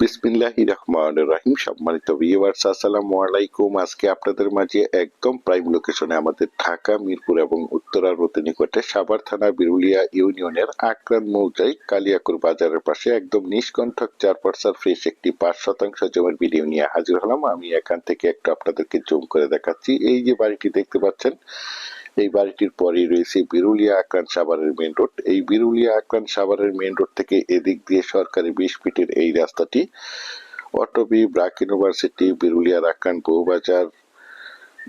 বিসমিল্লাহির রহমানির রহিম। সম্মানিত ভিউয়ার্স, আসসালামু আলাইকুম। আজকে আপনাদের মাঝে একদম প্রাইম লোকেশনে আমাদের ঢাকা মিরপুর এবং উত্তরার অতি নিকটে সাভার থানা বিরুলিয়া ইউনিয়নের আকরান মৌজায় কালিয়াকুর বাজারের পাশে একদম নিষ্কণ্ঠক 4% ফ্রেশ একটি 5% জমির ভিডিও নিয়ে হাজির হলাম। আমি এখান থেকে একটু আপনাদেরকে জুম করে দেখাচ্ছি। এই যে বাড়িটি দেখতে পাচ্ছেন, এই বাড়িটির পরেই রয়েছে বিরুলিয়া আকরান সাভারের মেইন রোড। এই বিরুলিয়া আকরান সাভারের মেইন রোড থেকে এদিক দিয়ে সরকারি 20 ফিটের এই রাস্তাটি অটোবি, ব্র্যাক ইউনিভার্সিটি, বিরুলিয়ার Akran Boubazar,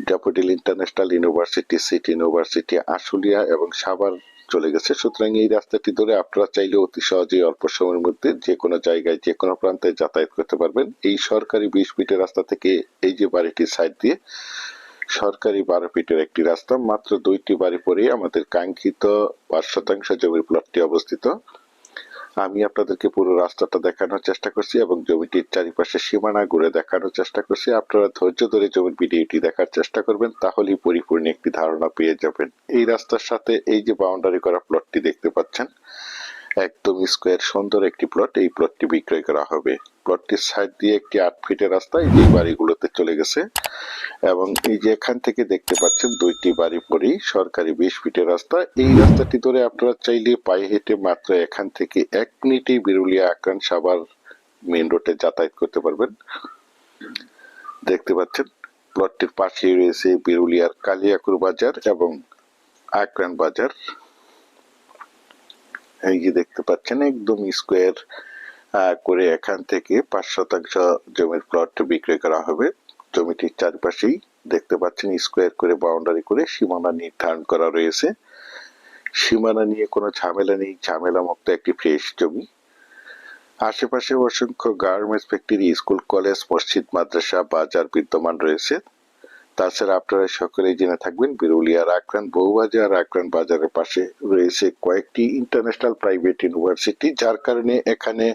Daffodil International University, City University, Ashulia এবং সাভার চলে গেছে। সুতরাং এই রাস্তাটি ধরে আপনারা চাইলে অতি সহজেই অল্প সময়ের মধ্যে যে কোনো জায়গায় যে কোনো প্রান্তে যাতায়াত করতে পারবেন। এই সরকারি 20 ফিটের রাস্তা থেকে এই যে বাড়িটির সাইড দিয়ে সরকারি 12 ফিটের একটি রাস্তা, মাত্র 2টি বাড়ি পরে আমাদের কাঙ্ক্ষিত 5% জমির প্লটটি অবস্থিত। আমি আপনাদেরকে পুরো রাস্তাটা দেখানোর চেষ্টা করছি এবং জমিটির চারিপাশে সীমানা ঘুরে দেখানোর চেষ্টা করছি। আপনারা ধৈর্য ধরে জমির ভিডিওটি দেখার চেষ্টা করবেন, তাহলেই পরিপূর্ণ একটি ধারণা পেয়ে যাবেন। এই রাস্তার সাথে এই যে বাউন্ডারি করা প্লটটি দেখতে পাচ্ছেন, একদম স্কোয়ার সুন্দর একটি প্লট। এই প্লটটি বিক্রয় করা হবে। প্লটটির সাইড দিয়ে একটি 8 ফিটের রাস্তা এই যে বাড়িগুলোতে চলে গেছে এবং এই যে এখান থেকে দেখতে পাচ্ছেন 2টি বাড়ি পরেই সরকারি 20 ফিটের রাস্তা। এই রাস্তাটি ধরে আপনারা চাইলে পায়ে হেঁটে মাত্র এখান থেকে 1 মিনিটেই বিরুলিয়া আকরান সাভার মেইন রোডে যাতায়াত করতে পারবেন। দেখতে পাচ্ছেন প্লটটির পাশেই রয়েছে বিরুলিয়ার কালিয়াকুর বাজার এবং আকরান বাজার। এই যে দেখতে পাচ্ছেন একদম স্কোয়ার করে এখান থেকে 5% জমির প্লট বিক্রয় করা হবে। জমিটির চারপাশেই দেখতে পাচ্ছেন স্কোয়ার করে বাউন্ডারি করে সীমানা নির্ধারণ করা রয়েছে। সীমানা নিয়ে কোনো ঝামেলা নেই, ঝামেলা মুক্ত একটি ফ্রেশ জমি। আশেপাশে অসংখ্য গার্মেন্টস ফ্যাক্টরি, স্কুল, কলেজ, মসজিদ, মাদ্রাসা, বাজার বিদ্যমান রয়েছে। তাছাড়া আপনারা সকলেই জেনে থাকবেন বিরুলিয়ার আকরান বউবাজার, আকরান বাজারের পাশে রয়েছে কয়েকটি ইন্টারন্যাশনাল প্রাইভেট ইউনিভার্সিটি, যার কারণে এখানে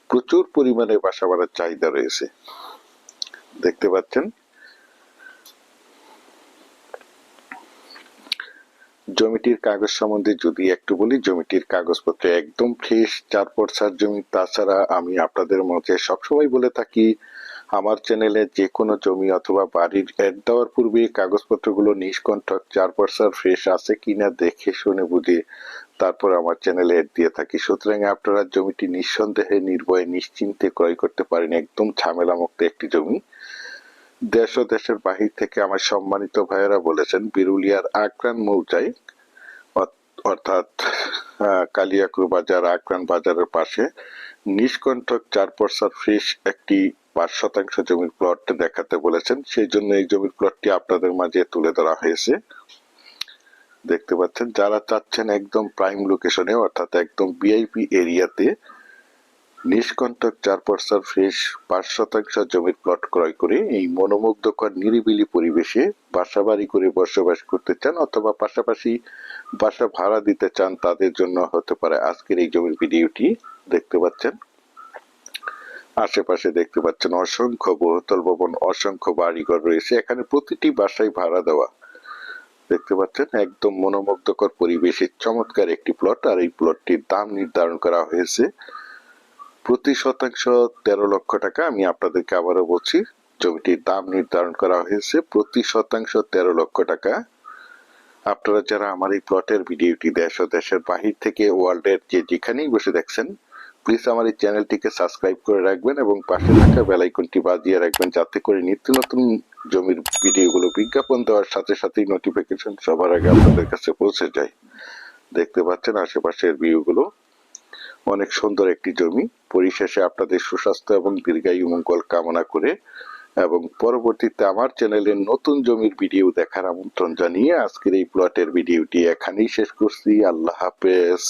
প্রচুর পরিমাণে বাসা ভাড়ার চাহিদা রয়েছে। দেখতে পাচ্ছেন জমিটির কাগজ সম্বন্ধে যদি একটু বলি, জমিটির কাগজপত্র একদম ফ্রেশ 4% জমি। তাছাড়া আমি আপনাদের মধ্যে সবসময় বলে থাকি, আমার চ্যানেলে যে কোনো জমি অথবা বাড়ির অ্যাড দেওয়ার পূর্বে কাগজপত্রগুলো নিষ্কণ্ঠক 4% ফ্রেশ আছে কিনা দেখে শুনে বুঝে তারপর আমার চ্যানেলে অ্যাড দিয়ে থাকি। সুতরাং আপনারা জমিটি নিঃসন্দেহে নির্ভয়ে নিশ্চিন্তে ক্রয় করতে পারেন। একদম ঝামেলা মুক্ত একটি জমি। দেশ ও দেশের বাহির থেকে আমার সম্মানিত ভাইয়েরা বলেছেন বিরুলিয়ার আকরান মৌজায় অর্থাৎ কালিয়াকুর বাজার, আকরান বাজারের পাশে নিষ্কণ্ঠক 4% ফ্রেশ একটি 5% জমির প্লট দেখাতে বলেছেন। সেই জন্য এই জমির প্লটটি আপনাদের মাঝে তুলে ধরা হয়েছে। দেখতে পাচ্ছেন যারা চাচ্ছেন একদম প্রাইম লোকেশনে অর্থাৎ একদম ভিআইপি এরিয়াতে নিষ্কণ্ঠক 4% ফ্রেশ 5% জমির প্লট ক্রয় করে এই মনোমুগ্ধকর নিরিবিলি পরিবেশে বাসা বাড়ি করে বসবাস করতে চান অথবা পাশাপাশি বাসা ভাড়া দিতে চান, তাদের জন্য হতে পারে আজকের এই জমির ভিডিওটি। দেখতে পাচ্ছেন আশেপাশে দেখতে পাচ্ছেন অসংখ্য বহুতল ভবন, অসংখ্য বাড়িঘর রয়েছে। এখানে প্রতিটি বাসায় ভাড়া দেওয়া। দেখতে পাচ্ছেন একদম মনোমুগ্ধকর পরিবেশে চমৎকার একটি প্লট। আর এই প্লটটির দাম নির্ধারণ করা হয়েছে প্রতি শতাংশ 13 লক্ষ টাকা। আমি আপনাদেরকে আবারও বলছি, জমিটির দাম নির্ধারণ করা হয়েছে প্রতি শতাংশ 13 লক্ষ টাকা। আপনারা যারা আমার এই প্লটের ভিডিওটি দেশ ও দেশের বাহির থেকে ওয়ার্ল্ডের যেখানেই বসে দেখছেন, প্লিজ আমার এই চ্যানেলটিকে সাবস্ক্রাইব করে রাখবেন এবং পাশে থাকা বেল আইকনটি বাজিয়ে রাখবেন, যাতে করে নিত্য নতুন জমির ভিডিওগুলো বিজ্ঞাপন দেওয়ার সাথে সাথেই নোটিফিকেশন সবার আগে আপনাদের কাছে পৌঁছে যায়। দেখতে পাচ্ছেন আশেপাশের ভিউগুলো। অনেক সুন্দর একটি জমি। পরিশেষে আপনাদের সুস্বাস্থ্য এবং দীর্ঘায়ু মঙ্গল কামনা করে এবং পরবর্তীতে আমার চ্যানেলের নতুন জমির ভিডিও দেখার আমন্ত্রণ জানিয়ে আজকের এই প্লটের ভিডিওটি এখানেই শেষ করছি। আল্লাহ হাফেজ।